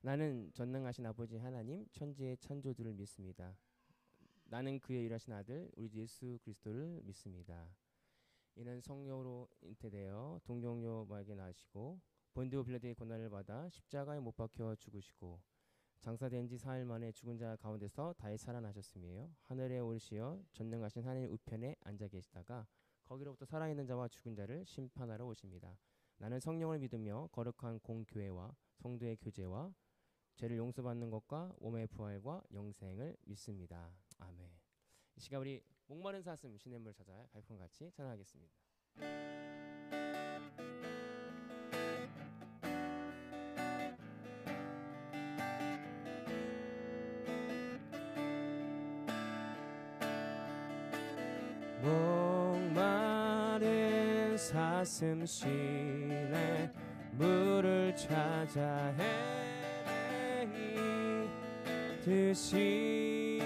나는 전능하신 아버지 하나님 천지의 창조주를 믿습니다. 나는 그의 일하신 아들 우리 주 예수 그리스도를 믿습니다. 이는 성령으로 잉태되어 동정녀에게 나시고 본디오 빌라도의 고난을 받아 십자가에 못 박혀 죽으시고 장사된 지 4일 만에 죽은 자 가운데서 다시 살아나셨으며 하늘에 오르시어 전능하신 하나님 우편에 앉아 계시다가 거기로부터 살아있는 자와 죽은 자를 심판하러 오십니다. 나는 성령을 믿으며 거룩한 공교회와 성도의 교제와 죄를 용서받는 것과 몸의 부활과 영생을 믿습니다. 아멘. 이 시간 우리 목마른 사슴 시냇물 찾아 갈품 같이 찬양하겠습니다. 목마른 사슴 시내 물을 찾아 헤매이듯이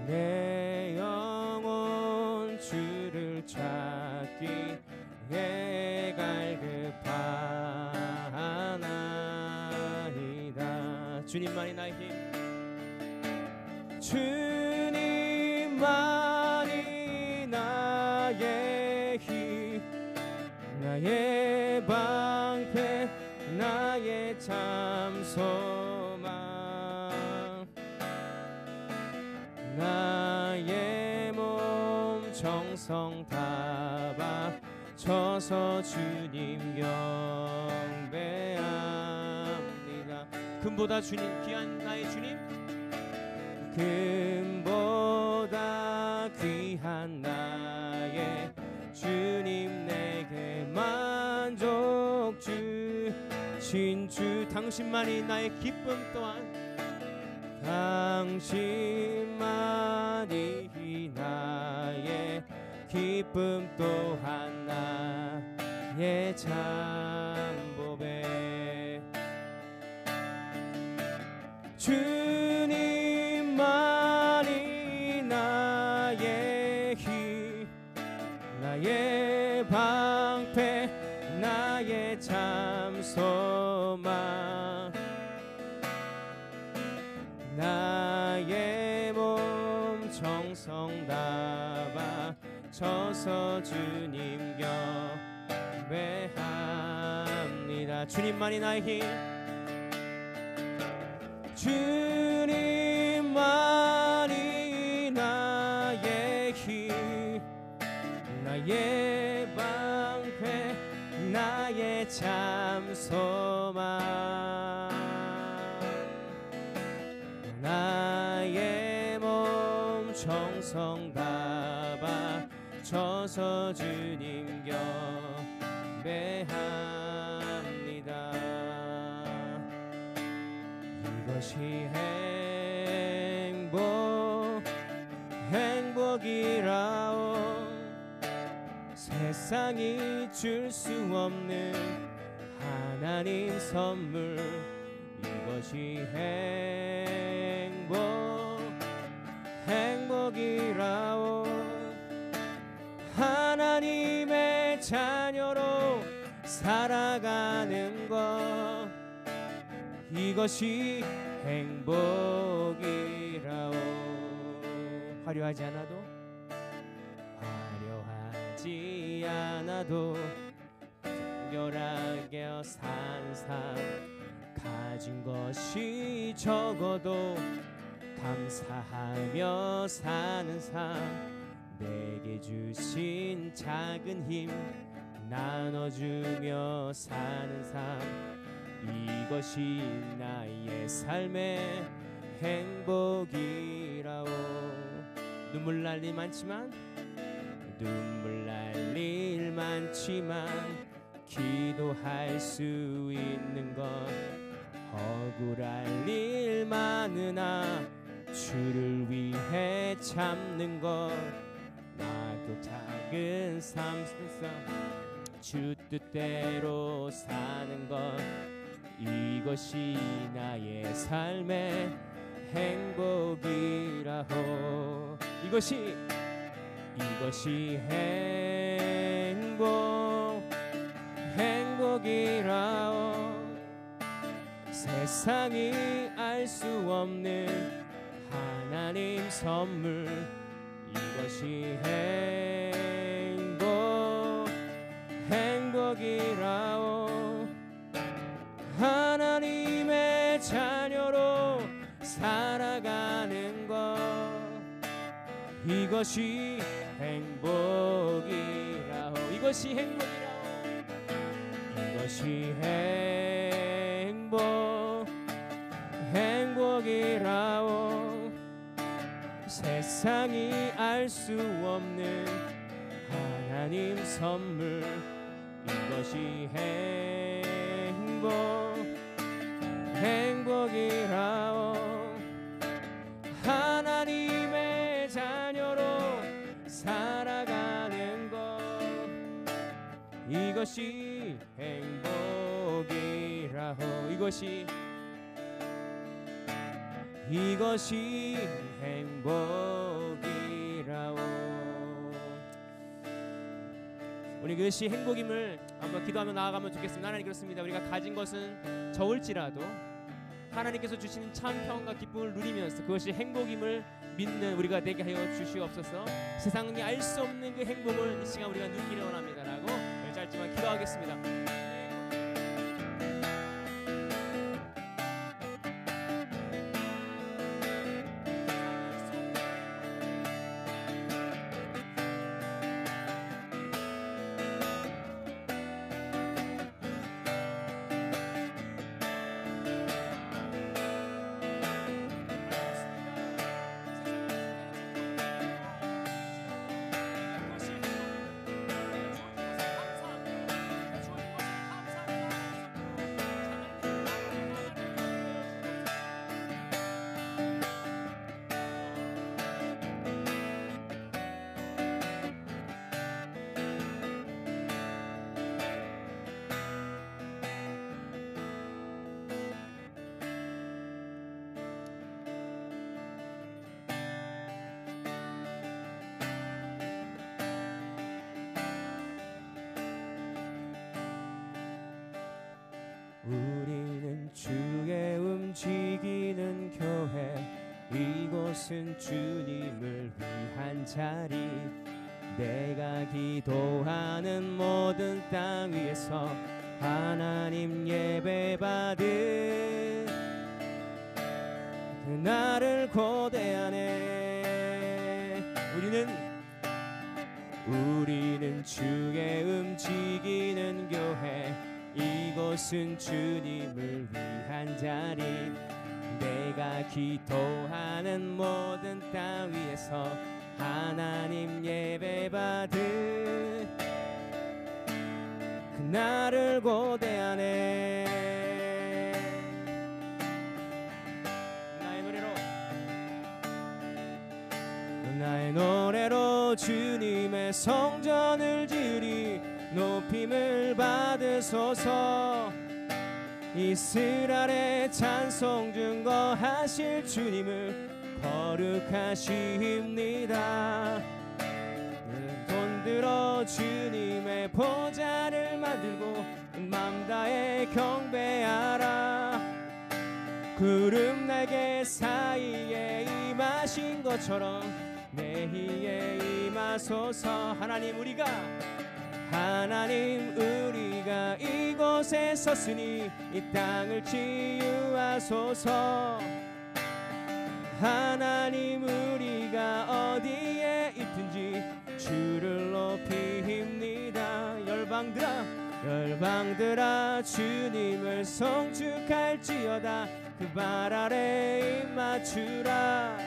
내 영혼 주를 찾기에 갈급하나이다. 주님만이 나의 힘, 주님만이 나의 힘, 나의 방패, 나의 참 소망, 나의 몸 정성 다 바쳐서 주님 경배합니다. 금보다 주님 귀한 나의 주님, 금보다 귀한 나의 주님, 내게 만족 주신 주, 당신만이 나의 기쁨 또한, 당신만이 나의 기쁨 또한 나의 참보배. 주님만이 나의 힘, 나의 방패, 나의 참 소망, 나의 몸 정성 다 바쳐서 주님 경배합니다. 주님만이 나의 힘, 주님만이 나의 힘, 나의 방패, 나의 참 소망, 나의 몸 정성 다 바쳐서 주님 경배합니다. 이것이 행복이라오. 세상이 줄 수 없는 하나님 선물, 이것이 행복이라오. 하나님의 자녀로 살아가는 것, 이것이 행복이라오. 화려하지 않아도 정결하게 사는 삶, 가진 것이 적어도 감사하며 사는 삶, 내게 주신 작은 힘 나눠주며 사는 삶, 이것이 나의 삶의 행복이라오. 눈물 날 일 많지만 기도할 수 있는 것, 억울할 일 많으나 주를 위해 참는 것, 나도 작은 삶 속에서 주 뜻대로 사는 것, 이것이 나의 삶의 행복이라고. 이것이 행복이라오. 세상이 알 수 없는 하나님 선물, 이것이 행복이라오. 하나님의 자녀로 살아가는 것, 이것이 행복이라오. 이것이 행복이라오. 이것이 행복이라오. 세상이 알 수 없는 하나님 선물, 이것이 행복이라오. 하나님의 자녀로 살아가는 것, 이것이 행복이라오. 이것이 행복이라오. 우리 그것이 행복임을 한번 기도하며 나아가면 좋겠습니다. 하나님, 그렇습니다. 우리가 가진 것은 적을지라도 하나님께서 주시는 참 평안과 기쁨을 누리면서 그것이 행복임을 믿는 우리가 되게 하여 주시옵소서. 세상이 알 수 없는 그 행복을 이 시간 우리가 누리기를 원합니다라고 짧지만 기도하겠습니다. 우리는 주의 움직이는 교회, 이곳은 주님을 위한 자리. 내가 기도하는 모든 땅 위에서 하나님 예배받은 그날을 고대하네. 우리는 주의 움직이는 교회, 이곳은 주님을 위한 자리. 내가 기도하는 모든 땅 위에서 하나님 예배받은 그날을 고대하네. 나의 노래로 주님의 성전을 지으리. 높임을 받으소서. 이스라엘의 찬송 증거하실 주님을 거룩하십니다. 돈 들어 주님의 보좌를 만들고 맘 다해 경배하라. 구름 날개 사이에 임하신 것처럼 내희에 임하소서. 하나님 우리가 이곳에 섰으니 이 땅을 치유하소서. 하나님 우리가 어디에 있든지 주를 높이입니다. 열방들아 주님을 송축할지어다. 그 발 아래 입 맞추라.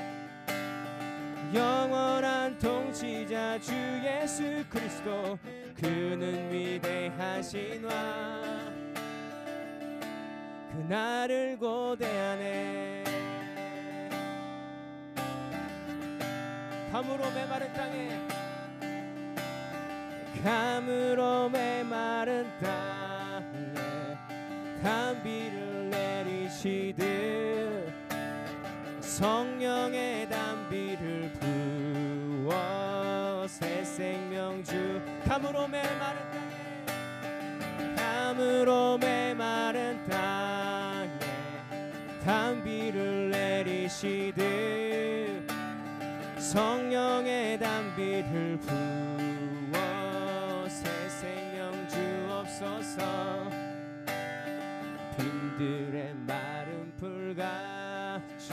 영원한 통치자 주 예수 그리스도, 그는 위대하시나. 그날을 고대하네. 감으로 메마른 땅에 단비를 내리시듯 성령의 단비를 부어 새 생명 주. 감으로 메마른 땅에 성령의 단비를 부어 새 생명 주옵소서. 빈들의 마른 풀같이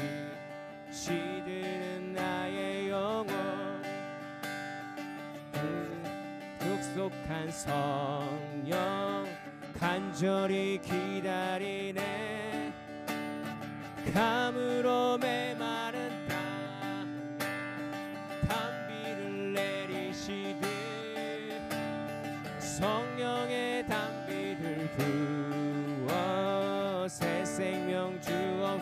시드는 나의 영혼. 득속한 성령 간절히 기다리네. 감으로 메마른 땅 단비를 내리시듯 성령의 단비를 부어 새 생명 주옵.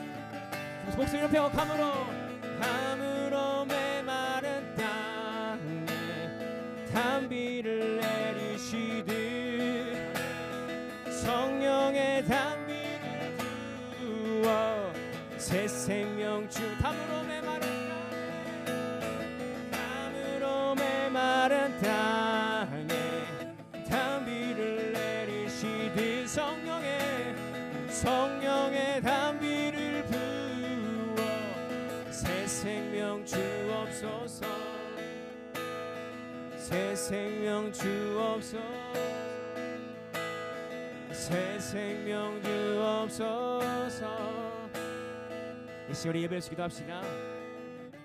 목소리 높여. 감으로 메마른 땅에 단비를 내리시듯 성령의 단비를 부어 새 생명 주. 감으로 메마른 땅에 단비를 내리시듯 성령의 단비를 부어 새 생명 주옵소서. 새 생명 주옵소서. 새 생명 주옵소서. 이 시간 우리 예배에서 기도합시다.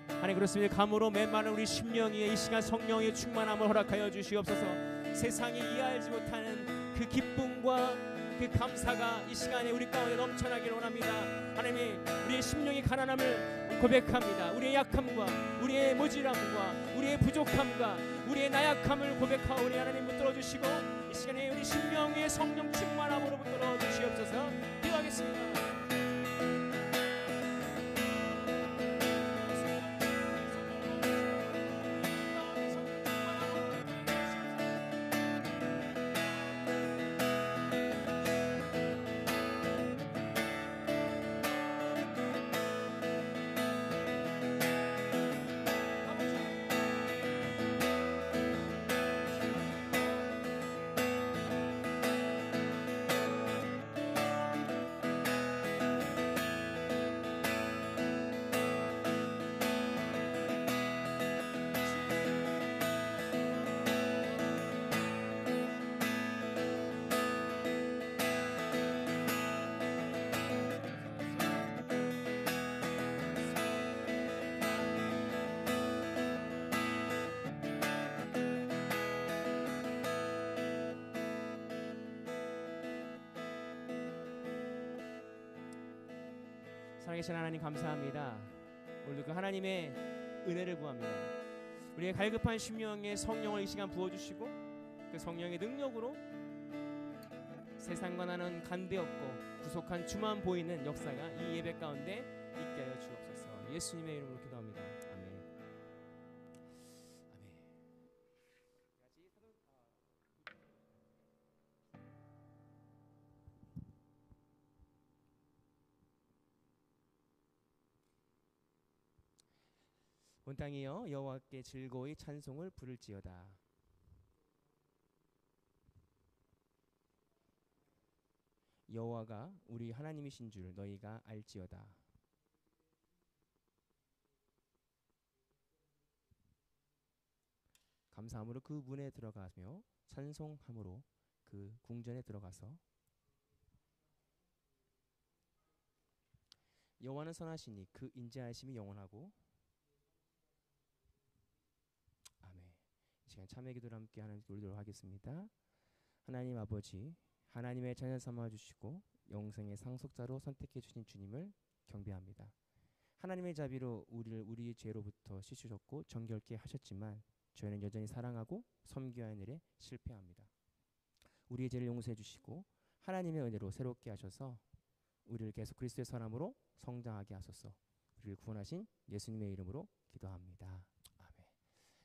하나님, 그렇습니다. 감으로 메마른 우리 심령이 이 시간 성령의 충만함을 허락하여 주시옵소서. 세상이 이해하지 못하는 그 기쁨과 그 감사가 이 시간에 우리 가운데 넘쳐나기를 원합니다. 하나님이 우리의 심령의 가난함을 고백합니다. 우리의 약함과 우리의 모질함과 우리의 부족함과 우리의 나약함을 고백하오니 하나님 붙들어 주시고 이 시간에 우리 심령 위에 성령 충만함으로 붙들어 주시옵소서. 기도하겠습니다. 살아계신 하나님 감사합니다. 오늘도 그 하나님의 은혜를 구합니다. 우리의 갈급한 심령에 성령을 이 시간 부어주시고 그 성령의 능력으로 세상과 나는 간대없고 부족한 주만 보이는 역사가 이 예배 가운데 있게 하여 주옵소서. 예수님의 이름으로 기도합니다. 아멘. 아멘. 온 땅이여 여호와께 즐거이 찬송을 부를지어다. 여호와가 우리 하나님이신 줄 너희가 알지어다. 감사함으로 그 문에 들어가며 찬송함으로 그 궁전에 들어가서 여호와는 선하시니 그 인자하심이 영원하고. 아멘. 이 시간 참회 기도를 함께 하나님 올리도록 하겠습니다. 하나님 아버지, 하나님의 자녀 삼아 주시고 영생의 상속자로 선택해 주신 주님을 경배합니다. 하나님의 자비로 우리를 우리의 죄로부터 씻으셨고 정결케 하셨지만 저희는 여전히 사랑하고 섬겨야 하는 일에 실패합니다. 우리의 죄를 용서해 주시고 하나님의 은혜로 새롭게 하셔서 우리를 계속 그리스도의 사람으로 성장하게 하소서. 우리를 구원하신 예수님의 이름으로 기도합니다. 아멘.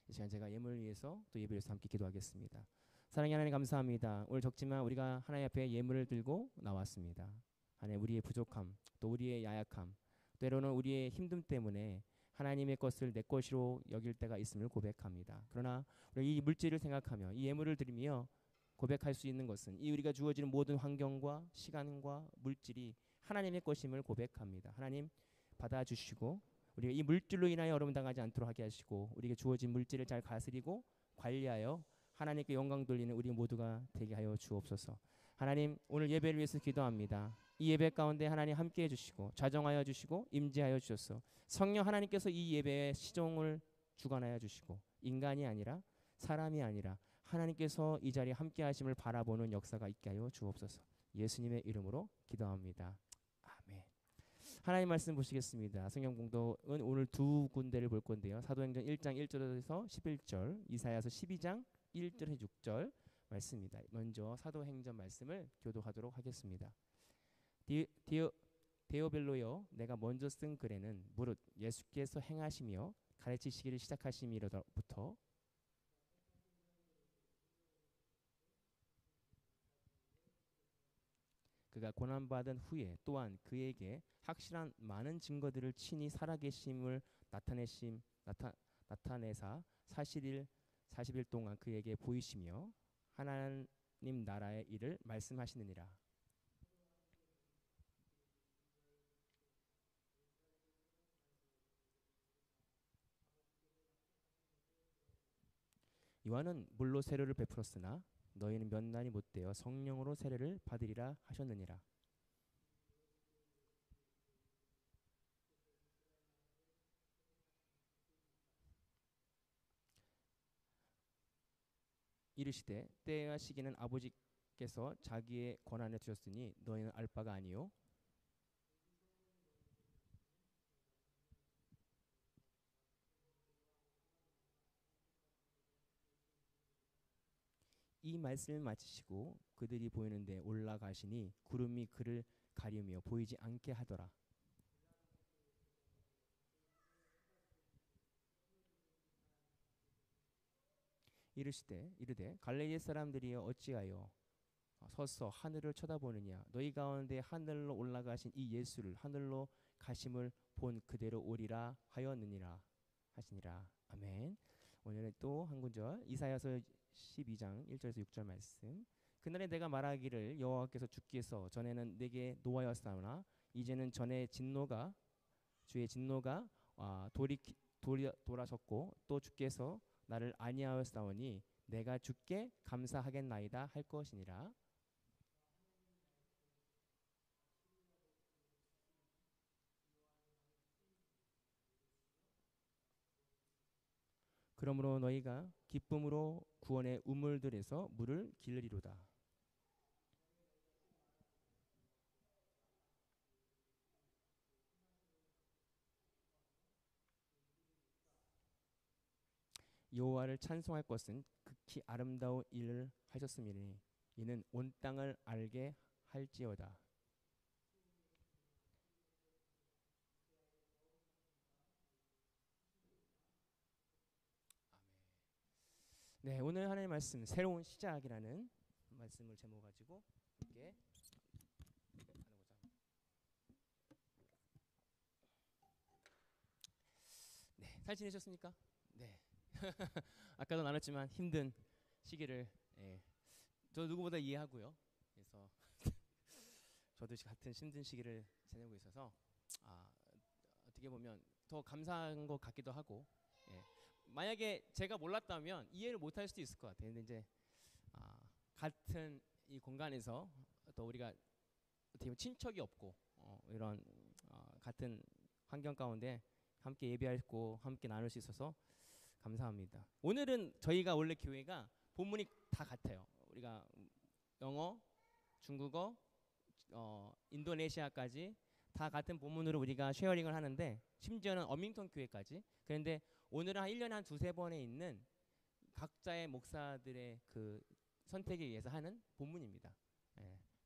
이 시간 제가 예물을 위해서 또 예배를 위해서 함께 기도하겠습니다. 사랑의 하나님 감사합니다. 오늘 적지만 우리가 하나님 앞에 예물을 들고 나왔습니다. 하나님, 우리의 부족함, 또 우리의 야약함, 때로는 우리의 힘듦 때문에 하나님의 것을 내 것으로 여길 때가 있음을 고백합니다. 그러나 우리 이 물질을 생각하며 이 예물을 드리며 고백할 수 있는 것은 이 우리가 주어지는 모든 환경과 시간과 물질이 하나님의 것임을 고백합니다. 하나님 받아주시고 우리가 이 물질로 인하여 어려움 당하지 않도록 하게 하시고 우리에게 주어진 물질을 잘 다스리고 관리하여 하나님께 영광 돌리는 우리 모두가 되게 하여 주옵소서. 하나님 오늘 예배를 위해서 기도합니다. 이 예배 가운데 하나님 함께해 주시고 좌정하여 주시고 임재하여 주셔서 성령 하나님께서 이 예배의 시종을 주관하여 주시고 인간이 아니라 사람이 아니라 하나님께서 이 자리에 함께 하심을 바라보는 역사가 있게 하여 주옵소서. 예수님의 이름으로 기도합니다. 아멘. 하나님 말씀 보시겠습니다. 성경 공독은 오늘 두 군데를 볼 건데요. 사도행전 1장 1절에서 11절, 이사야서 12장 1절에서 6절 말씀입니다. 먼저 사도행전 말씀을 교독하도록 하겠습니다. 데오벨로여, 내가 먼저 쓴 글에는 무릇 예수께서 행하시며 가르치시기를 시작하심이로부터 그가 고난받은 후에 또한 그에게 확실한 많은 증거들을 친히 살아계심을 나타내사 40일 동안 그에게 보이시며 하나님 나라의 일을 말씀하시느니라. 요한은 물로 세례를 베풀었으나 너희는 몇 날이 못되어 성령으로 세례를 받으리라 하셨느니라. 이르시되 때와 시기는 아버지께서 자기의 권한에 두셨으니 너희는 알 바가 아니요 이 말씀을 마치시고 그들이 보이는 데 올라가시니 구름이 그를 가리며 보이지 않게 하더라. 이르되 갈릴리 사람들이여 어찌하여 서서 하늘을 쳐다보느냐. 너희 가운데 하늘로 올라가신 이 예수를 하늘로 가심을 본 그대로 오리라 하였느니라 하시니라. 아멘. 오늘은 또 한 구절 이사야서 12장 1절에서 6절 말씀. 그날에 내가 말하기를 여호와께서 주께서 전에는 내게 노하였사오나 이제는 주의 진노가 돌아섰고 또 주께서 나를 아니하였사오니 내가 주께 감사하겠나이다 할 것이니라. 그러므로 너희가 기쁨으로 구원의 우물들에서 물을 기르리로다. 여호와를 찬송할 것은 극히 아름다운 일을 하셨음이니 이는 온 땅을 알게 할지어다. 네, 오늘 하나님의 말씀 새로운 시작이라는 말씀을 제목 가지고 함께 나누고자. 네, 잘 지내셨습니까? 네. 아까도 나눴지만 힘든 시기를 저 누구보다 이해하고요. 그래서 저도 같은 힘든 시기를 지내고 있어서 어떻게 보면 더 감사한 것 같기도 하고 만약에 제가 몰랐다면 이해를 못할 수도 있을 것 같아요. 근데 이제 같은 이 공간에서 또 우리가 어떻게 친척이 없고 이런 같은 환경 가운데 함께 예배하고 함께 나눌 수 있어서 감사합니다. 오늘은 저희가 원래 교회가 본문이 다 같아요. 우리가 영어, 중국어, 인도네시아까지 다 같은 본문으로 우리가 쉐어링을 하는데 심지어는 어밍턴 교회까지. 그런데 오늘은 한 1년에 한 두세 번에 있는 각자의 목사들의 그 선택에 의해서 하는 본문입니다.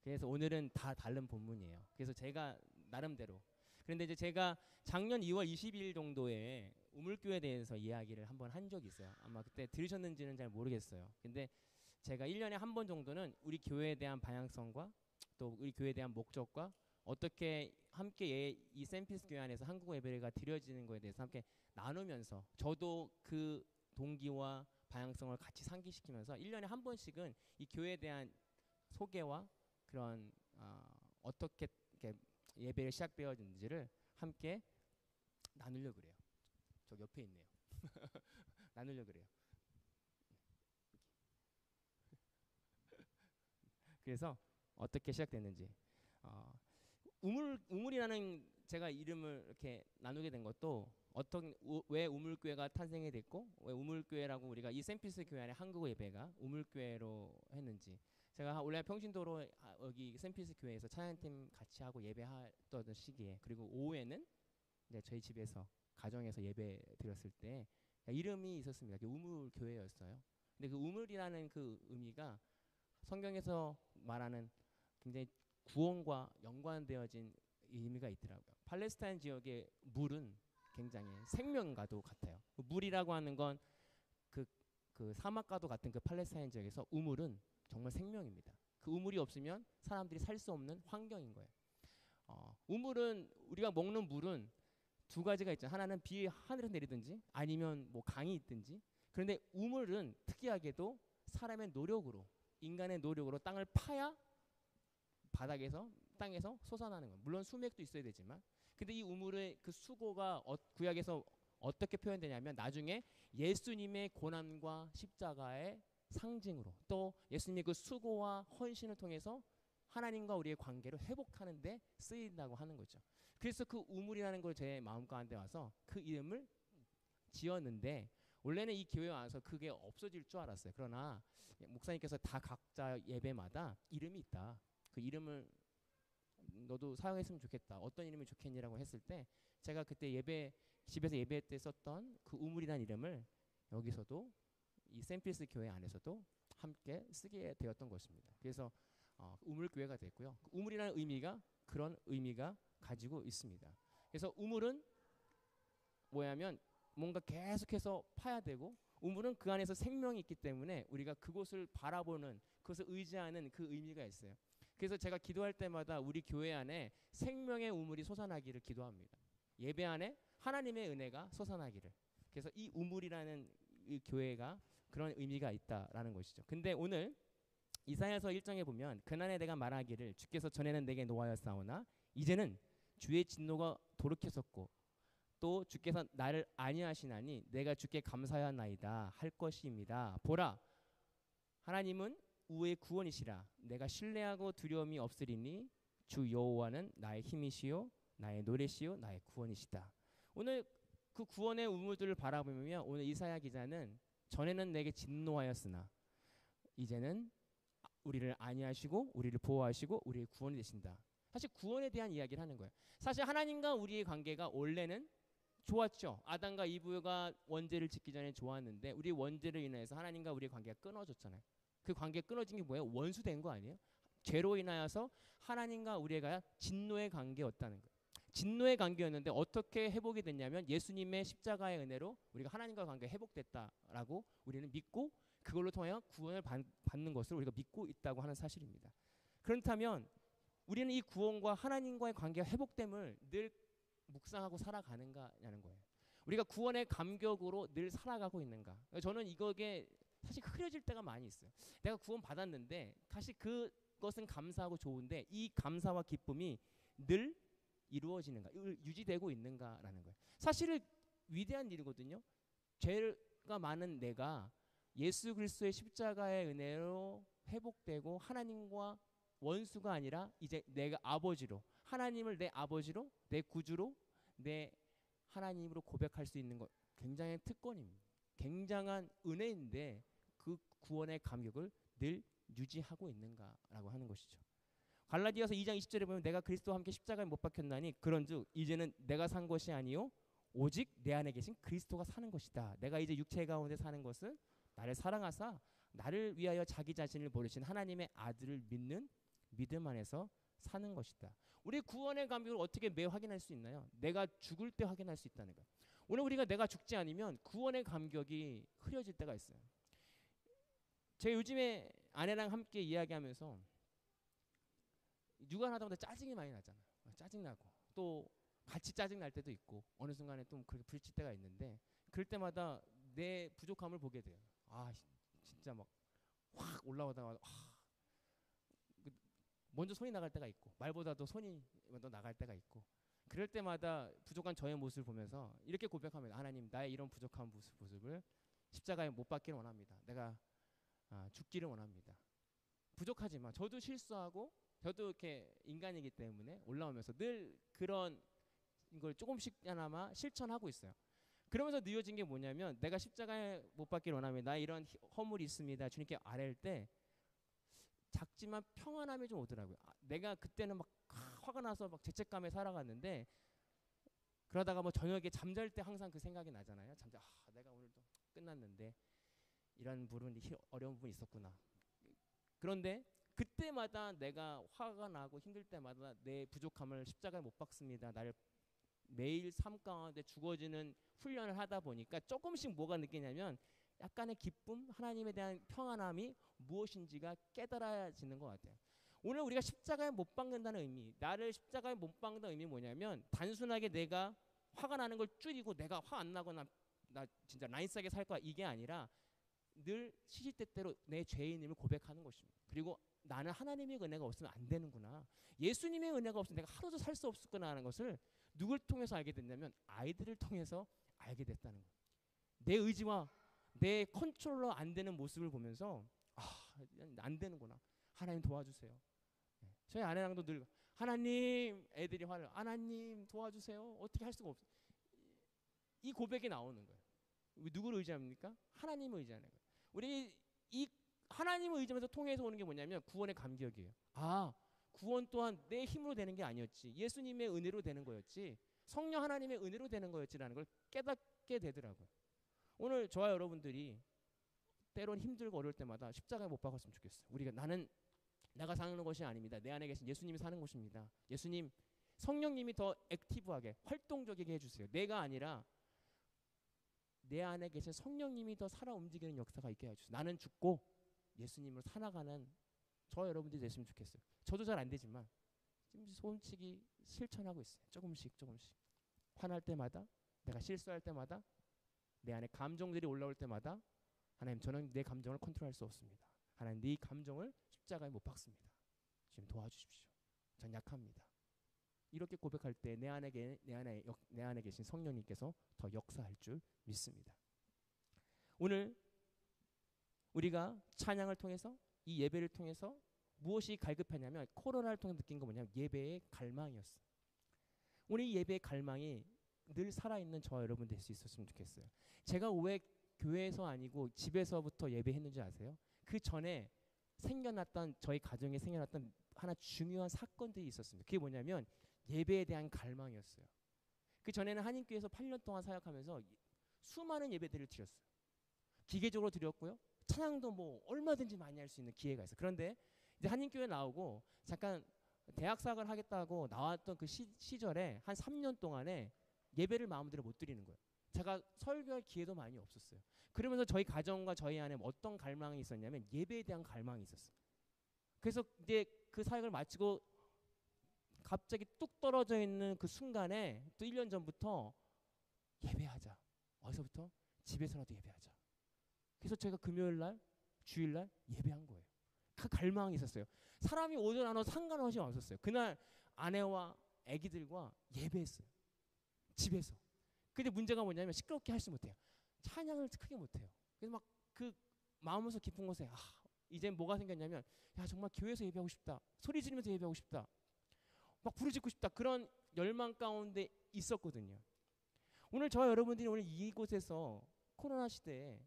그래서 오늘은 다 다른 본문이에요. 그래서 제가 나름대로. 그런데 이제 제가 작년 2월 20일 정도에 우물교회에 대해서 이야기를 한번 한 적이 있어요. 아마 그때 들으셨는지는 잘 모르겠어요. 근데 제가 1년에 한 번 정도는 우리 교회에 대한 방향성과 또 우리 교회에 대한 목적과 어떻게 함께 이 샌피스 교회 안에서 한국어 예배가 드려지는 것에 대해서 함께 나누면서 저도 그 동기와 방향성을 같이 상기시키면서 1년에 한 번씩은 이 교회에 대한 소개와 그런 어떻게 예배를 시작되어지는지를 함께 나누려 그래요. 저 옆에 있네요. 나누려 그래요. 그래서 어떻게 시작됐는지 우물이라는 제가 이름을 이렇게 나누게 된 것도 왜 우물교회가 탄생이 됐고 왜 우물교회라고 우리가 이 샘피스 교회 안에 한국어 예배가 우물교회로 했는지 제가 원래 평신도로 여기 샘피스 교회에서 찬양팀 같이 하고 예배하던 시기에 그리고 오후에는 이제 저희 집에서 가정에서 예배 드렸을 때 이름이 있었습니다. 우물교회였어요. 근데 그 우물이라는 그 의미가 성경에서 말하는 굉장히 구원과 연관되어진 의미가 있더라고요. 팔레스타인 지역의 물은 굉장히 생명과도 같아요. 물이라고 하는 건 그 사막과도 같은 그 팔레스타인 지역에서 우물은 정말 생명입니다. 그 우물이 없으면 사람들이 살 수 없는 환경인 거예요. 우물은 우리가 먹는 물은 두 가지가 있죠. 하나는 비 하늘에서 내리든지 아니면 뭐 강이 있든지. 그런데 우물은 특이하게도 사람의 노력으로 인간의 노력으로 땅을 파야 바닥에서 땅에서 솟아나는 거예요. 물론 수맥도 있어야 되지만 근데 이 우물의 그 수고가 구약에서 어떻게 표현되냐면 나중에 예수님의 고난과 십자가의 상징으로 또 예수님의 그 수고와 헌신을 통해서 하나님과 우리의 관계를 회복하는 데 쓰인다고 하는 거죠. 그래서 그 우물이라는 걸 제 마음 가운데 와서 그 이름을 지었는데 원래는 이 교회에 와서 그게 없어질 줄 알았어요. 그러나 목사님께서 다 각자 예배마다 이름이 있다. 그 이름을 너도 사용했으면 좋겠다. 어떤 이름이 좋겠니라고 했을 때 제가 그때 집에서 예배 때 썼던 그 우물이라는 이름을 여기서도 이 샘필스 교회 안에서도 함께 쓰게 되었던 것입니다. 그래서 우물교회가 됐고요. 그 우물이라는 의미가 그런 의미가 가지고 있습니다. 그래서 우물은 뭐냐면 뭔가 계속해서 파야 되고 우물은 그 안에서 생명이 있기 때문에 우리가 그곳을 바라보는 그것을 의지하는 그 의미가 있어요. 그래서 제가 기도할 때마다 우리 교회 안에 생명의 우물이 솟아나기를 기도합니다. 예배 안에 하나님의 은혜가 솟아나기를. 그래서 이 우물이라는 이 교회가 그런 의미가 있다라는 것이죠. 근데 오늘 이사야서 1장에 보면 그날에 내가 말하기를 주께서 전에는 내게 노하였사오나 이제는 주의 진노가 돌이켰었고 또 주께서 나를 아니하시나니 내가 주께 감사하나이다 할 것입니다. 보라 하나님은 우의 구원이시라. 내가 신뢰하고 두려움이 없으리니 주 여호와는 나의 힘이시요 나의 노래시요 나의 구원이시다. 오늘 그 구원의 우물들을 바라보며 오늘 이사야 기자는 전에는 내게 진노하였으나 이제는 우리를 안위하시고 우리를 보호하시고 우리의 구원이 되신다. 사실 구원에 대한 이야기를 하는 거예요. 사실 하나님과 우리의 관계가 원래는 좋았죠. 아담과 이브가 원죄를 짓기 전에 좋았는데 우리 원죄를 인해서 하나님과 우리의 관계가 끊어졌잖아요. 그 관계가 끊어진 게 뭐예요? 원수된 거 아니에요? 죄로 인하여서 하나님과 우리가 진노의 관계였다는 거예요. 진노의 관계였는데 어떻게 회복이 됐냐면 예수님의 십자가의 은혜로 우리가 하나님과 관계가 회복됐다라고 우리는 믿고 그걸로 통하여 구원을 받는 것을 우리가 믿고 있다고 하는 사실입니다. 그렇다면 우리는 이 구원과 하나님과의 관계가 회복됨을 늘 묵상하고 살아가는가냐는 거예요. 우리가 구원의 감격으로 늘 살아가고 있는가. 저는 이거에 사실 흐려질 때가 많이 있어요. 내가 구원 받았는데 사실 그것은 감사하고 좋은데 이 감사와 기쁨이 늘 이루어지는가, 유지되고 있는가라는 거예요. 사실은 위대한 일이거든요. 죄가 많은 내가 예수 그리스도의 십자가의 은혜로 회복되고 하나님과 원수가 아니라 이제 내가 아버지로 하나님을 내 아버지로 내 구주로 내 하나님으로 고백할 수 있는 것 굉장한 특권입니다. 굉장한 은혜인데 그 구원의 감격을 늘 유지하고 있는가라고 하는 것이죠. 갈라디아서 2장 20절에 보면 내가 그리스도와 함께 십자가에 못 박혔나니 그런즉 이제는 내가 산 것이 아니요 오직 내 안에 계신 그리스도가 사는 것이다. 내가 이제 육체 가운데 사는 것은 나를 사랑하사 나를 위하여 자기 자신을 버리신 하나님의 아들을 믿는 믿음 안에서 사는 것이다. 우리 구원의 감격을 어떻게 매일 확인할 수 있나요? 내가 죽을 때 확인할 수 있다는 거예요. 오늘 우리가 내가 죽지 않으면 구원의 감격이 흐려질 때가 있어요. 제가 요즘에 아내랑 함께 이야기하면서 육아하다 보다 짜증이 많이 나잖아요. 짜증나고 또 같이 짜증 날 때도 있고 어느 순간에 또 그렇게 부딪힐 때가 있는데 그럴 때마다 내 부족함을 보게 돼요. 아 진짜 막 확 올라오다가 먼저 손이 나갈 때가 있고 말보다도 손이 먼저 나갈 때가 있고 그럴 때마다 부족한 저의 모습을 보면서 이렇게 고백합니다. 하나님, 나의 이런 부족한 모습을 십자가에 못 박기를 원합니다. 내가 죽기를 원합니다. 부족하지만 저도 실수하고 저도 이렇게 인간이기 때문에 올라오면서 늘 그런 걸 조금씩나마 실천하고 있어요. 그러면서 느껴진 게 뭐냐면 내가 십자가에 못 박기를 원하면 나 이런 허물이 있습니다. 주님께 아뢰일 때 작지만 평안함이 좀 오더라고요. 내가 그때는 막 화가 나서 막 죄책감에 살아갔는데 그러다가 뭐 저녁에 잠잘 때 항상 그 생각이 나잖아요. 내가 오늘도 끝났는데 이런 어려운 부분이 있었구나. 그런데 그때마다 내가 화가 나고 힘들 때마다 내 부족함을 십자가에 못 박습니다. 나를 매일 삶 가운데 죽어지는 훈련을 하다 보니까 조금씩 뭐가 느끼냐면 약간의 기쁨, 하나님에 대한 평안함이 무엇인지가 깨달아지는 것 같아요. 오늘 우리가 십자가에 못 박는다는 의미, 나를 십자가에 못 박는다는 의미 뭐냐면 단순하게 내가 화가 나는 걸 줄이고 내가 화 안 나거나 나 진짜 라인싸게 살 거야 이게 아니라 늘 시시때때로 내 죄인임을 고백하는 것입니다. 그리고 나는 하나님의 은혜가 없으면 안 되는구나. 예수님의 은혜가 없으면 내가 하루도 살 수 없었구나 하는 것을 누굴 통해서 알게 됐냐면 아이들을 통해서 알게 됐다는 거예요. 내 의지와 내 컨트롤러 안 되는 모습을 보면서 안 되는구나. 하나님 도와주세요. 저희 아내랑도 늘 하나님, 애들이 화를 하나님 도와주세요. 어떻게 할 수가 없어. 이 고백이 나오는 거예요. 누구를 의지합니까? 하나님을 의지하는 거예요. 우리 이 하나님을 의지하면서 통해서 오는 게 뭐냐면 구원의 감격이에요. 구원 또한 내 힘으로 되는 게 아니었지. 예수님의 은혜로 되는 거였지. 성령 하나님의 은혜로 되는 거였지라는 걸 깨닫게 되더라고요. 오늘 저와 여러분들이 때론 힘들고 어려울 때마다 십자가에 못 박았으면 좋겠어요. 내가 사는 것이 아닙니다. 내 안에 계신 예수님이 사는 것입니다. 예수님, 성령님이 더 액티브하게 활동적이게 해주세요. 내가 아니라 내 안에 계신 성령님이 더 살아 움직이는 역사가 있게 해주세요. 나는 죽고 예수님을 살아가는 저 여러분들이 됐으면 좋겠어요. 저도 잘 안 되지만 지금 솔직히 실천하고 있어요. 조금씩 화날 때마다, 내가 실수할 때마다, 내 안에 감정들이 올라올 때마다 하나님, 저는 내 감정을 컨트롤할 수 없습니다. 하나님, 네 감정을 십자가에 못 박습니다. 지금 도와주십시오. 전 약합니다. 이렇게 고백할 때 내 안에 계신 성령님께서 더 역사할 줄 믿습니다. 오늘 우리가 찬양을 통해서 이 예배를 통해서 무엇이 갈급하냐면 코로나를 통해 느낀 거 뭐냐면 예배의 갈망이었어요. 오늘 이 예배의 갈망이 늘 살아있는 저와 여러분 될 수 있었으면 좋겠어요. 제가 왜 교회에서 아니고 집에서부터 예배했는지 아세요? 그 전에 저희 가정에 생겨났던 하나 중요한 사건들이 있었습니다. 그게 뭐냐면 예배에 대한 갈망이었어요. 그 전에는 한인교회에서 8년 동안 사역하면서 수많은 예배들을 드렸어요. 기계적으로 드렸고요. 찬양도 뭐 얼마든지 많이 할 수 있는 기회가 있어요. 그런데 이제 한인교회 나오고 잠깐 대학 사역을 하겠다고 나왔던 그 시절에 한 3년 동안에 예배를 마음대로 못 드리는 거예요. 제가 설교할 기회도 많이 없었어요. 그러면서 저희 가정과 저희 안에 어떤 갈망이 있었냐면 예배에 대한 갈망이 있었어요. 그래서 이제 그 사역을 마치고 갑자기 뚝 떨어져 있는 그 순간에 또 1년 전부터 예배하자. 어디서부터? 집에서라도 예배하자. 그래서 제가 금요일날, 주일날 예배한 거예요. 그 갈망이 있었어요. 사람이 오든 안 오든 상관없이 왔었어요. 그날 아내와 아기들과 예배했어요. 집에서. 근데 문제가 뭐냐면 시끄럽게 할 수 못해요. 찬양을 크게 못해요. 그래서 막 그 마음에서 깊은 곳에 이제 뭐가 생겼냐면 정말 교회에서 예배하고 싶다. 소리 지르면서 예배하고 싶다. 막 부르짖고 싶다. 그런 열망 가운데 있었거든요. 오늘 저와 여러분들이 오늘 이곳에서 코로나 시대에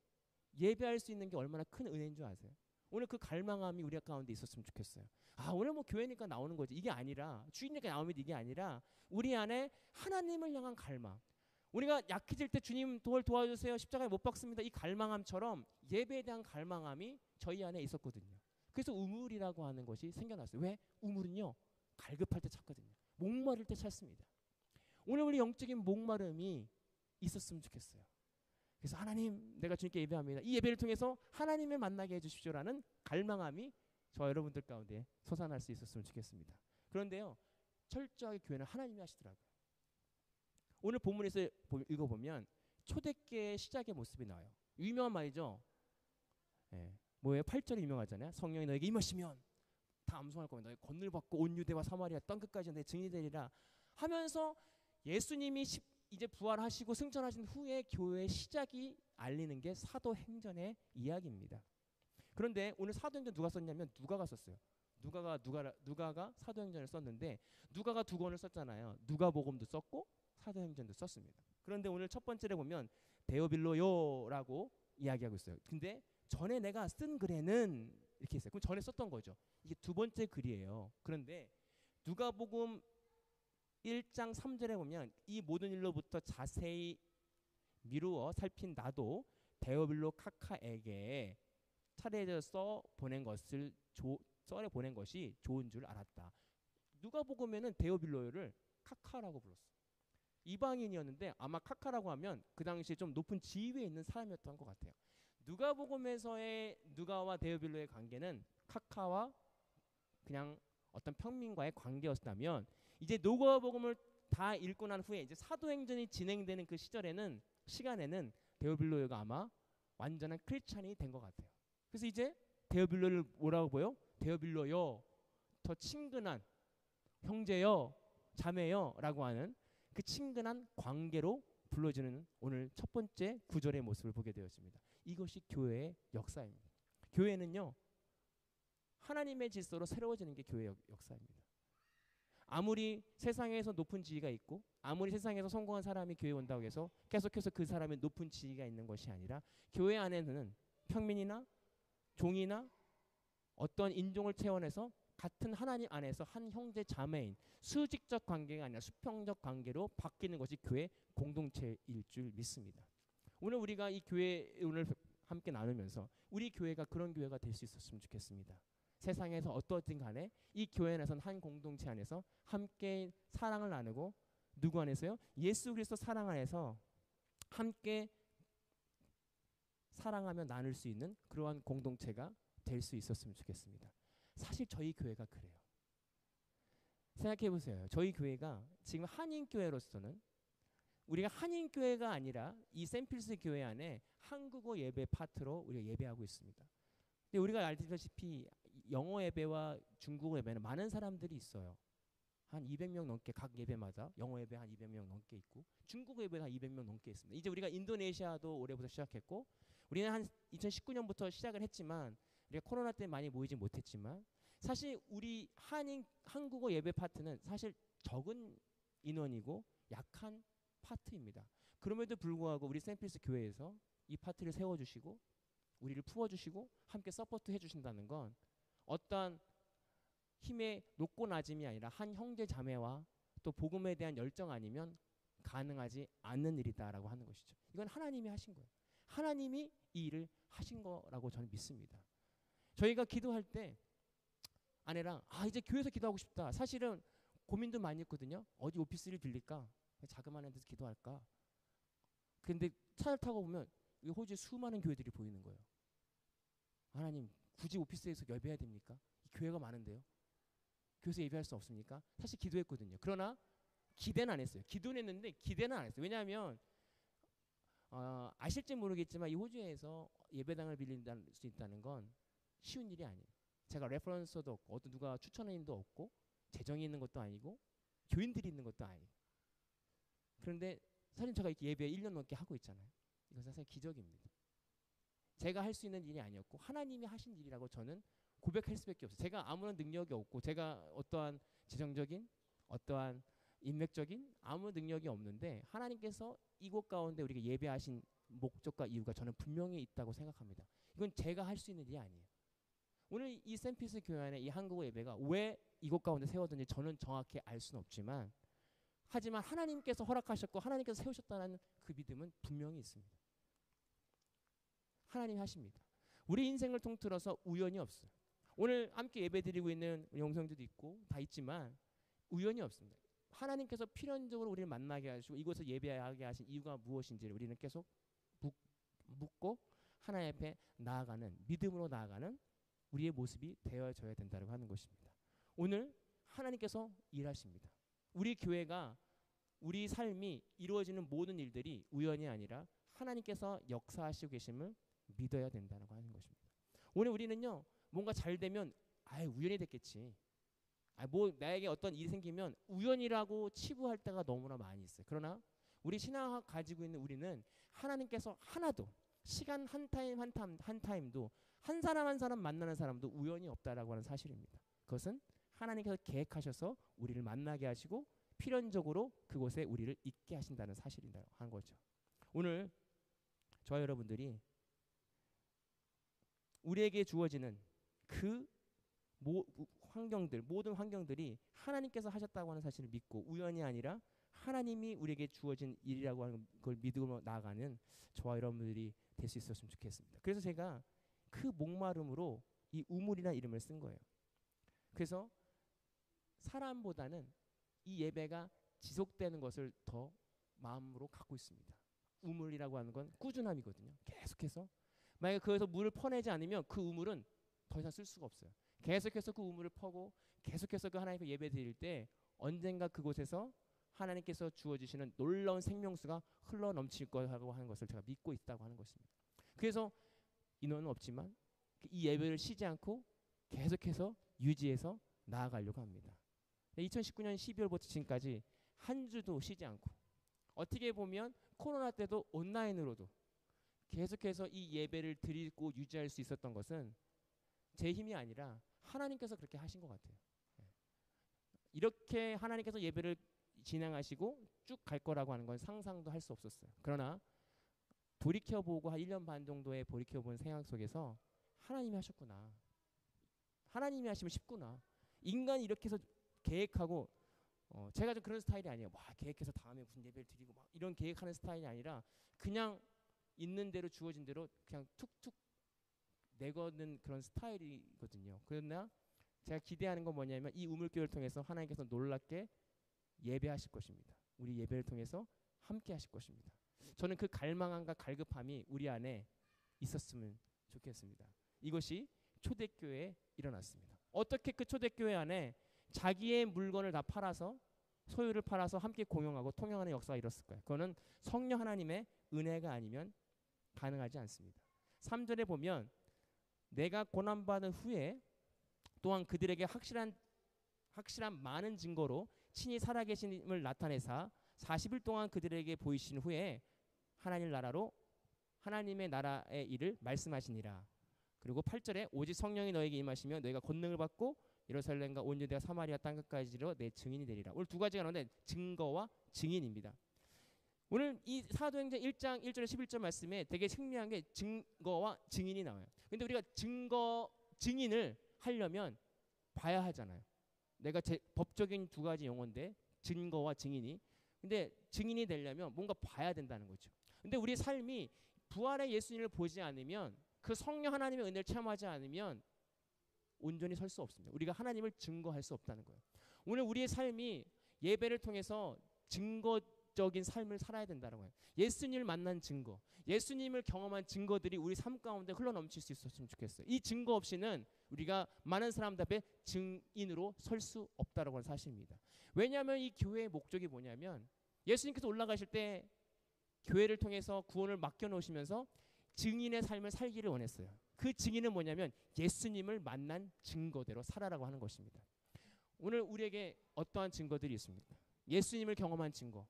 예배할 수 있는 게 얼마나 큰 은혜인 줄 아세요? 오늘 그 갈망함이 우리 가운데 있었으면 좋겠어요. 오늘 뭐 교회니까 나오는 거지. 이게 아니라 주인니까 나오면 이게 아니라 우리 안에 하나님을 향한 갈망. 우리가 약해질 때 주님 도와주세요. 십자가에 못 박습니다. 이 갈망함처럼 예배에 대한 갈망함이 저희 안에 있었거든요. 그래서 우물이라고 하는 것이 생겨났어요. 왜? 우물은요. 갈급할 때 찾거든요. 목마를 때 찾습니다. 오늘 우리 영적인 목마름이 있었으면 좋겠어요. 그래서 하나님, 내가 주님께 예배합니다. 이 예배를 통해서 하나님을 만나게 해주십시오라는 갈망함이 저와 여러분들 가운데 솟아날 수 있었으면 좋겠습니다. 그런데요, 철저하게 교회는 하나님이 하시더라고요. 오늘 본문에서 읽어보면 초대교회의 시작의 모습이 나와요. 유명한 말이죠. 뭐예요? 8절이 유명하잖아요. 성령이 너에게 임하시면 다 암송할 겁니다. 너희 건널 받고 온 유대와 사마리아 땅 끝까지 내 증인이 되리라. 하면서 예수님이 이제 부활하시고 승천하신 후에 교회의 시작이 알리는 게 사도행전의 이야기입니다. 그런데 오늘 사도행전 누가 썼냐면 누가가 썼어요. 누가가 사도행전을 썼는데 누가가 2권을 썼잖아요. 누가복음도 썼고 사도행전도 썼습니다. 그런데 오늘 첫 번째를 보면 데오빌로요라고 이야기하고 있어요. 근데 전에 내가 쓴 글에는 이렇게 했어요. 그럼 전에 썼던 거죠. 이게 두 번째 글이에요. 그런데 누가복음 1장 3절에 보면 이 모든 일로부터 자세히 미루어 살핀 나도 데오빌로 카카에게 차례에 써 보낸 것을 썰에 보낸 것이 좋은 줄 알았다. 누가복음에는 데오빌로를 카카라고 불렀어요. 이방인이었는데 아마 카카라고 하면 그 당시에 좀 높은 지위에 있는 사람이었던 것 같아요. 누가복음에서의 누가와 데오빌로의 관계는 카카와 그냥 어떤 평민과의 관계였다면 이제 누가복음을 다 읽고 난 후에 이제 사도행전이 진행되는 그 시간에는 데오빌로가 아마 완전한 크리스찬이 된 것 같아요. 그래서 이제 데오빌로를 뭐라고 보여? 데오빌로요, 더 친근한 형제요, 자매요 라고 하는 그 친근한 관계로 불러주는 오늘 첫 번째 구절의 모습을 보게 되었습니다. 이것이 교회의 역사입니다. 교회는요, 하나님의 질서로 새로워지는 게 교회의 역사입니다. 아무리 세상에서 높은 지위가 있고 아무리 세상에서 성공한 사람이 교회에 온다고 해서 계속해서 그 사람의 높은 지위가 있는 것이 아니라 교회 안에는 평민이나 종이나 어떤 인종을 채워내서 같은 하나님 안에서 한 형제 자매인 수직적 관계가 아니라 수평적 관계로 바뀌는 것이 교회 공동체일 줄 믿습니다. 오늘 우리가 이 교회 오늘 함께 나누면서 우리 교회가 그런 교회가 될 수 있었으면 좋겠습니다. 세상에서 어떠하든 간에 이 교회 안에서는 한 공동체 안에서 함께 사랑을 나누고 누구 안에서요? 예수 그리스도 사랑 안에서 함께 사랑하며 나눌 수 있는 그러한 공동체가 될 수 있었으면 좋겠습니다. 사실 저희 교회가 그래요. 생각해 보세요. 저희 교회가 지금 한인교회로서는 우리가 한인교회가 아니라 이 샘필스 교회 안에 한국어 예배 파트로 우리가 예배하고 있습니다. 근데 우리가 알다시피 영어 예배와 중국어 예배는 많은 사람들이 있어요. 한 200명 넘게 각 예배마다 영어 예배 한 200명 넘게 있고 중국어 예배 한 200명 넘게 있습니다. 이제 우리가 인도네시아도 올해부터 시작했고 우리는 한 2019년부터 시작을 했지만 우리가 코로나 때문에 많이 모이지 못했지만 사실 우리 한국어 예배 파트는 사실 적은 인원이고 약한 파트입니다. 그럼에도 불구하고 우리 샘필스 교회에서 이 파트를 세워주시고 우리를 품어주시고 함께 서포트 해주신다는 건 어떠한 힘의 높고 낮음이 아니라 한 형제 자매와 또 복음에 대한 열정 아니면 가능하지 않는 일이다라고 하는 것이죠. 이건 하나님이 하신 거예요. 하나님이 이 일을 하신 거라고 저는 믿습니다. 저희가 기도할 때 아내랑 이제 교회에서 기도하고 싶다. 사실은 고민도 많이 했거든요. 어디 오피스를 빌릴까? 자그마한 데서 기도할까? 근데 차를 타고 보면 호주에 수많은 교회들이 보이는 거예요. 하나님 굳이 오피스에서 예배해야 됩니까? 교회가 많은데요. 교회에서 예배할 수 없습니까? 사실 기도했거든요. 그러나 기대는 안 했어요. 기도는 했는데 기대는 안 했어요. 왜냐하면 아실지 모르겠지만 이 호주에서 예배당을 빌릴 수 있다는 건 쉬운 일이 아니에요. 제가 레퍼런서도 없고 어떤 누가 추천하는 일도 없고 재정이 있는 것도 아니고 교인들이 있는 것도 아니에요. 그런데 사실 제가 이렇게 예배 1년 넘게 하고 있잖아요. 이건 사실 기적입니다. 제가 할 수 있는 일이 아니었고 하나님이 하신 일이라고 저는 고백할 수밖에 없어요. 제가 아무런 능력이 없고 제가 어떠한 재정적인 어떠한 인맥적인 아무 능력이 없는데 하나님께서 이곳 가운데 우리가 예배하신 목적과 이유가 저는 분명히 있다고 생각합니다. 이건 제가 할 수 있는 일이 아니에요. 오늘 이 샘피스 교회 안에 이 한국어 예배가 왜 이곳 가운데 세워졌는지 저는 정확히 알 수는 없지만 하지만 하나님께서 허락하셨고 하나님께서 세우셨다는 그 믿음은 분명히 있습니다. 하나님이 하십니다. 우리 인생을 통틀어서 우연이 없어요. 오늘 함께 예배드리고 있는 영성들도 있고 다 있지만 우연이 없습니다. 하나님께서 필연적으로 우리를 만나게 하시고 이곳에 예배하게 하신 이유가 무엇인지를 우리는 계속 묻고 하나님 앞에 나아가는 믿음으로 나아가는 우리의 모습이 되어져야 된다고 하는 것입니다. 오늘 하나님께서 일하십니다. 우리 교회가 우리 삶이 이루어지는 모든 일들이 우연이 아니라 하나님께서 역사하시고 계심을 믿어야 된다고 하는 것입니다. 오늘 우리는요 뭔가 잘 되면 우연히 됐겠지. 뭐 나에게 어떤 일이 생기면 우연이라고 치부할 때가 너무나 많이 있어요. 그러나 우리 신앙학 가지고 있는 우리는 하나님께서 하나도 시간 한 타임 한 타임도 한 사람 한 사람 만나는 사람도 우연이 없다라고 하는 사실입니다. 그것은 하나님께서 계획하셔서 우리를 만나게 하시고 필연적으로 그곳에 우리를 있게 하신다는 사실이라고 하는 거죠. 오늘 저와 여러분들이 우리에게 주어지는 그 모든 환경들이 하나님께서 하셨다고 하는 사실을 믿고 우연이 아니라 하나님이 우리에게 주어진 일이라고 하는 걸 믿으며 나아가는 저와 여러분들이 될 수 있었으면 좋겠습니다. 그래서 제가 그 목마름으로 이 우물이라는 이름을 쓴 거예요. 그래서 사람보다는 이 예배가 지속되는 것을 더 마음으로 갖고 있습니다. 우물이라고 하는 건 꾸준함이거든요. 계속해서 만약에 그에서 물을 퍼내지 않으면 그 우물은 더 이상 쓸 수가 없어요. 계속해서 그 우물을 퍼고 계속해서 그 하나님께 예배 드릴 때 언젠가 그곳에서 하나님께서 주어주시는 놀라운 생명수가 흘러넘칠 거라고 하는 것을 제가 믿고 있다고 하는 것입니다. 그래서 인원은 없지만 이 예배를 쉬지 않고 계속해서 유지해서 나아가려고 합니다. 2019년 12월부터 지금까지 한 주도 쉬지 않고 어떻게 보면 코로나 때도 온라인으로도 계속해서 이 예배를 드리고 유지할 수 있었던 것은 제 힘이 아니라 하나님께서 그렇게 하신 것 같아요. 이렇게 하나님께서 예배를 진행하시고 쭉 갈 거라고 하는 건 상상도 할 수 없었어요. 그러나 돌이켜보고 한 1년 반 정도의 돌이켜본 생각 속에서 하나님이 하셨구나. 하나님이 하시면 쉽구나. 인간이 이렇게 해서 계획하고 제가 좀 그런 스타일이 아니에요. 와 계획해서 다음에 무슨 예배를 드리고 막 이런 계획하는 스타일이 아니라 그냥 있는 대로 주어진 대로 그냥 툭툭 내거는 그런 스타일이거든요. 그러나 제가 기대하는 건 뭐냐면 이 우물교회를 통해서 하나님께서 놀랍게 예배하실 것입니다. 우리 예배를 통해서 함께 하실 것입니다. 저는 그 갈망함과 갈급함이 우리 안에 있었으면 좋겠습니다. 이것이 초대교회에 일어났습니다. 어떻게 그 초대교회 안에 자기의 물건을 다 팔아서 소유를 팔아서 함께 공용하고 통용하는 역사가 일었을까요? 그거는 성령 하나님의 은혜가 아니면 가능하지 않습니다. 3절에 보면 내가 고난받은 후에 또한 그들에게 확실한 많은 증거로 친히 살아계심을 나타내사 40일 동안 그들에게 보이신 후에 하나님의 나라의 일을 말씀하시니라. 그리고 8절에 오직 성령이 너에게 임하시며 너희가 권능을 받고 예루살렘과 온 유대와 사마리아 땅끝까지로 내 증인이 되리라. 오늘 두 가지가 나오는데 증거와 증인입니다. 오늘 이 사도행전 1장 1절에 11절 말씀에 되게 흥미한 게 증거와 증인이 나와요. 근데 우리가 증인을 하려면 봐야 하잖아요. 내가 법적인 두 가지 용어인데 증거와 증인이. 근데 증인이 되려면 뭔가 봐야 된다는 거죠. 근데 우리 삶이 부활의 예수님을 보지 않으면 그 성령 하나님의 은혜를 체험하지 않으면 온전히 설 수 없습니다. 우리가 하나님을 증거할 수 없다는 거예요. 오늘 우리의 삶이 예배를 통해서 증거적인 삶을 살아야 된다는 거예요. 예수님을 만난 증거, 예수님을 경험한 증거들이 우리 삶 가운데 흘러넘칠 수 있었으면 좋겠어요. 이 증거 없이는 우리가 많은 사람들 앞에 증인으로 설 수 없다는 건 사실입니다. 왜냐하면 이 교회의 목적이 뭐냐면 예수님께서 올라가실 때 교회를 통해서 구원을 맡겨놓으시면서 증인의 삶을 살기를 원했어요. 그 증인은 뭐냐면 예수님을 만난 증거대로 살아라고 하는 것입니다. 오늘 우리에게 어떠한 증거들이 있습니까? 예수님을 경험한 증거,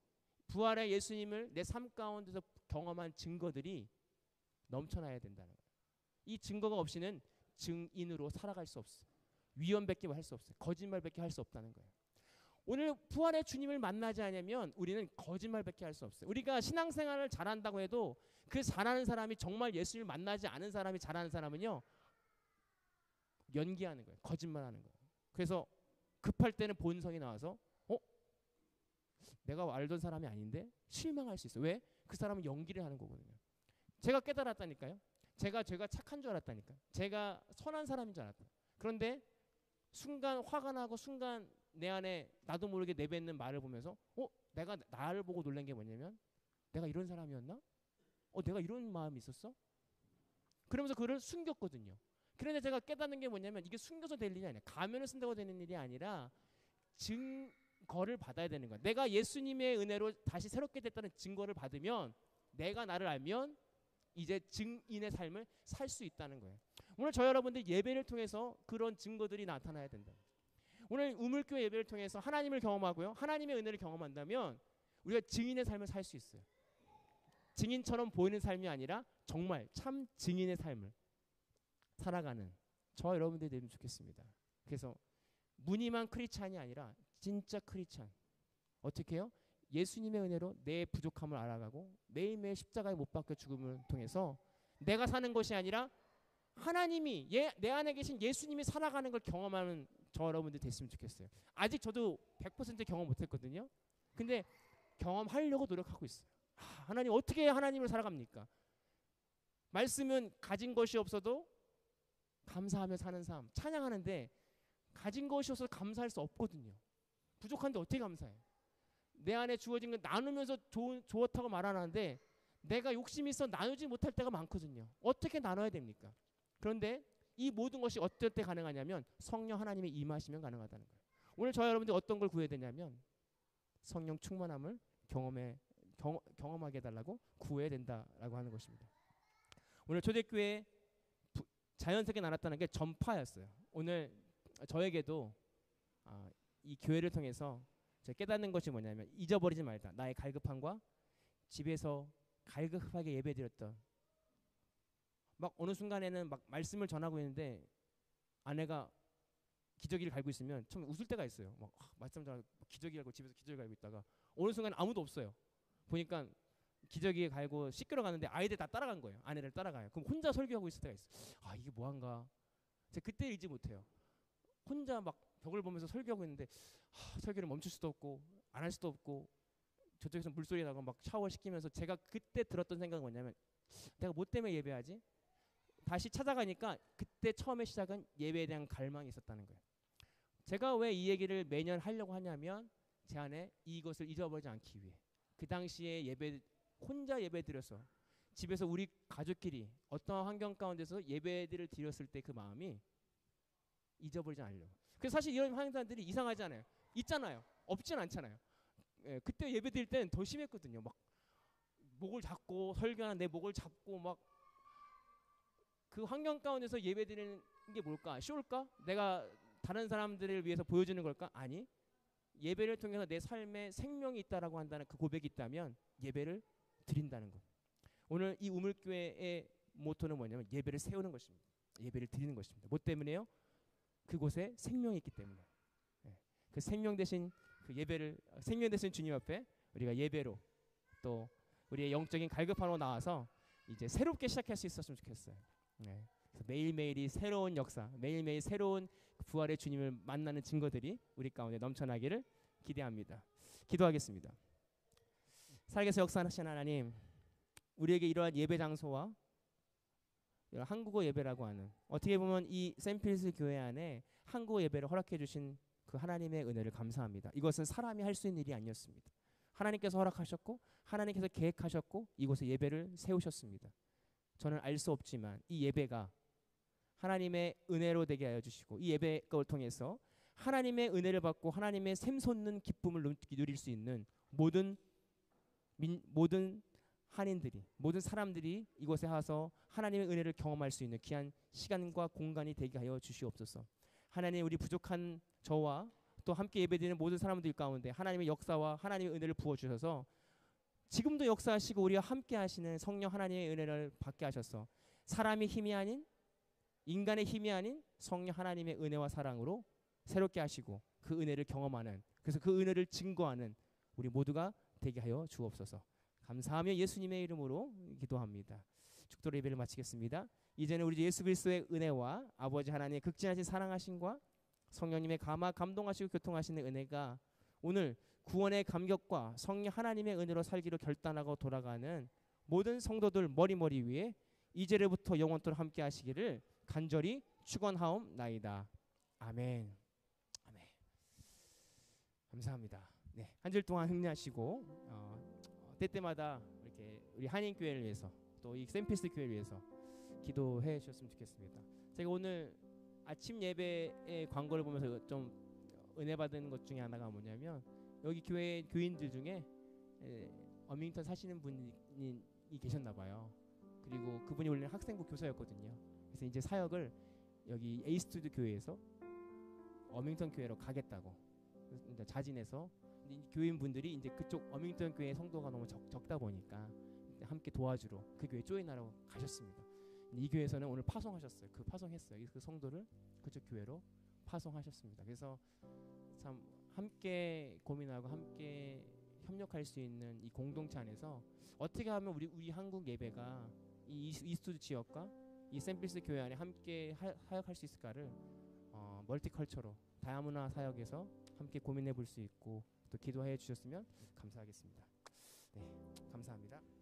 부활의 예수님을 내 삶 가운데서 경험한 증거들이 넘쳐나야 된다는 거예요. 이 증거가 없이는 증인으로 살아갈 수 없어요. 위헌밖에 할 수 없어요. 거짓말밖에 할 수 없다는 거예요. 오늘 부활의 주님을 만나지 않으면 우리는 거짓말밖에 할 수 없어요. 우리가 신앙생활을 잘한다고 해도 그 잘하는 사람이 정말 예수님을 만나지 않은 사람이 잘하는 사람은요 연기하는 거예요. 거짓말하는 거예요. 그래서 급할 때는 본성이 나와서 내가 알던 사람이 아닌데 실망할 수 있어요. 왜? 그 사람은 연기를 하는 거거든요. 제가 깨달았다니까요. 제가 착한 줄 알았다니까요. 제가 선한 사람인 줄 알았다. 그런데 순간 화가 나고 순간 내 안에 나도 모르게 내뱉는 말을 보면서 내가 나를 보고 놀란 게 뭐냐면 내가 이런 사람이었나? 내가 이런 마음이 있었어? 그러면서 그걸 숨겼거든요. 그런데 제가 깨닫는 게 뭐냐면 이게 숨겨서 될 일이 아니야. 가면을 쓴다고 되는 일이 아니라 증거를 받아야 되는 거야. 내가 예수님의 은혜로 다시 새롭게 됐다는 증거를 받으면 내가 나를 알면 이제 증인의 삶을 살 수 있다는 거예요. 오늘 저 여러분들 예배를 통해서 그런 증거들이 나타나야 된다. 오늘 우물교회 예배를 통해서 하나님을 경험하고요, 하나님의 은혜를 경험한다면 우리가 증인의 삶을 살 수 있어요. 증인처럼 보이는 삶이 아니라 정말 참 증인의 삶을 살아가는 저와 여러분들이 되면 좋겠습니다. 그래서 무늬만 크리스찬이 아니라 진짜 크리스찬. 어떻게 해요? 예수님의 은혜로 내 부족함을 알아가고 매일매일 십자가에 못 박혀 죽음을 통해서 내가 사는 것이 아니라 하나님이 내 안에 계신 예수님이 살아가는 걸 경험하는 저 여러분들 됐으면 좋겠어요. 아직 저도 100% 경험 못했거든요. 근데 경험하려고 노력하고 있어요. 하나님 어떻게 하나님을 살아갑니까? 말씀은 가진 것이 없어도 감사하며 사는 삶, 찬양하는데 가진 것이 없어서 감사할 수 없거든요. 부족한데 어떻게 감사해? 내 안에 주어진 건 나누면서 좋다고 말하는데 내가 욕심이 있어 나누지 못할 때가 많거든요. 어떻게 나눠야 됩니까? 그런데 이 모든 것이 어떨 때 가능하냐면 성령 하나님의 임하시면 가능하다는 거예요. 오늘 저와 여러분들이 어떤 걸 구해야 되냐면 성령 충만함을 경험하게 해달라고 구해야 된다라고 하는 것입니다. 오늘 초대교회 자연스럽게 나눴다는 게 전파였어요. 오늘 저에게도 이 교회를 통해서 제가 깨닫는 것이 뭐냐면 잊어버리지 말자. 나의 갈급함과 집에서 갈급하게 예배드렸던 막 어느 순간에는 막 말씀을 전하고 있는데 아내가 기저귀를 갈고 있으면 처음에 웃을 때가 있어요. 막 말씀 전하고 기저귀 갈고 집에서 기저귀 갈고 있다가 어느 순간 아무도 없어요. 보니까 기저귀 갈고 씻기러 가는데 아이들 다 따라간 거예요. 아내를 따라가요. 그럼 혼자 설교하고 있을 때가 있어요. 이게 뭐한가. 제가 그때 잊지 못해요. 혼자 막 벽을 보면서 설교하고 있는데 설교를 멈출 수도 없고 안 할 수도 없고 저쪽에서 물소리 나고 막 샤워 시키면서 제가 그때 들었던 생각은 뭐냐면 내가 뭐 때문에 예배하지? 다시 찾아가니까 그때 처음에 시작은 예배에 대한 갈망이 있었다는 거예요. 제가 왜 이 얘기를 매년 하려고 하냐면 제 안에 이것을 잊어버리지 않기 위해 그 당시에 혼자 예배 드려서 집에서 우리 가족끼리 어떤 환경 가운데서 예배들을 드렸을 때 그 마음이 잊어버리지 않으려고. 그래서 사실 이런 환경들이 이상하지 않아요. 있잖아요. 없진 않잖아요. 예, 그때 예배 드릴 때는 더 심했거든요. 막 목을 잡고 설교하는 내 목을 잡고 막 그 환경 가운데서 예배 드리는 게 뭘까? 쉬울까? 내가 다른 사람들을 위해서 보여주는 걸까? 아니. 예배를 통해서 내 삶에 생명이 있다라고 한다는 그 고백이 있다면 예배를 드린다는 것. 오늘 이 우물교회의 모토는 뭐냐면 예배를 세우는 것입니다. 예배를 드리는 것입니다. 뭐 때문에요? 그곳에 생명이 있기 때문에. 그 생명 대신 그 예배를 생명 대신 주님 앞에 우리가 예배로 또 우리의 영적인 갈급함으로 나와서 이제 새롭게 시작할 수 있었으면 좋겠어요. 그래서 매일매일이 새로운 역사, 매일매일 새로운 부활의 주님을 만나는 증거들이 우리 가운데 넘쳐나기를 기대합니다. 기도하겠습니다. 살아계서 역사하시는 하나님, 우리에게 이러한 예배 장소와 이런 한국어 예배라고 하는 어떻게 보면 이 샘필스 교회 안에 한국어 예배를 허락해 주신 그 하나님의 은혜를 감사합니다. 이것은 사람이 할 수 있는 일이 아니었습니다. 하나님께서 허락하셨고 하나님께서 계획하셨고 이곳에 예배를 세우셨습니다. 저는 알 수 없지만 이 예배가 하나님의 은혜로 되게 하여 주시고 이 예배를 통해서 하나님의 은혜를 받고 하나님의 샘솟는 기쁨을 누릴 수 있는 모든 한인들이 모든 사람들이 이곳에 와서 하나님의 은혜를 경험할 수 있는 귀한 시간과 공간이 되게 하여 주시옵소서. 하나님, 우리 부족한 저와 또 함께 예배드리는 모든 사람들 가운데 하나님의 역사와 하나님의 은혜를 부어주셔서 지금도 역사하시고 우리와 함께 하시는 성령 하나님의 은혜를 받게 하셔서 사람의 힘이 아닌 인간의 힘이 아닌 성령 하나님의 은혜와 사랑으로 새롭게 하시고 그 은혜를 경험하는, 그래서 그 은혜를 증거하는 우리 모두가 되게 하여 주옵소서. 감사하며 예수님의 이름으로 기도합니다. 축도로 예배를 마치겠습니다. 이제는 우리 예수 그리스도의 은혜와 아버지 하나님의 극진하신 사랑하심과 성령님의 감동하시고 교통하시는 은혜가 오늘 구원의 감격과 성령 하나님의 은혜로 살기로 결단하고 돌아가는 모든 성도들 머리 위에 이제로부터 영원토록 함께 하시기를 간절히 축원하옵나이다. 아멘. 아멘. 감사합니다. 네, 한 주일 동안 흥리하시고 때때마다 이렇게 우리 한인교회를 위해서 또 이 샘필스 교회를 위해서 기도해 주셨으면 좋겠습니다. 제가 오늘 아침 예배의 광고를 보면서 좀 은혜 받은 것 중에 하나가 뭐냐면 여기 교회 교인들 중에 어밍턴 사시는 분이 계셨나 봐요. 그리고 그분이 원래 학생부 교사였거든요. 그래서 이제 사역을 여기 에이스투드 교회에서 어밍턴 교회로 가겠다고 이제 자진해서 이제 교인분들이 이제 그쪽 어밍턴 교회 성도가 너무 적다 보니까 함께 도와주러 그 교회 조인하러 가셨습니다. 이 교회에서는 오늘 파송하셨어요. 그 파송했어요. 그 성도를 그쪽 교회로 파송하셨습니다. 그래서 참 함께 고민하고 함께 협력할 수 있는 이 공동체 안에서 어떻게 하면 우리 한국 예배가 이 이스트 지역과 이 샌필스 교회 안에 함께 사역할 수 있을까를 멀티컬처로 다문화 사역에서 함께 고민해 볼 수 있고 또 기도해 주셨으면 감사하겠습니다. 네, 감사합니다.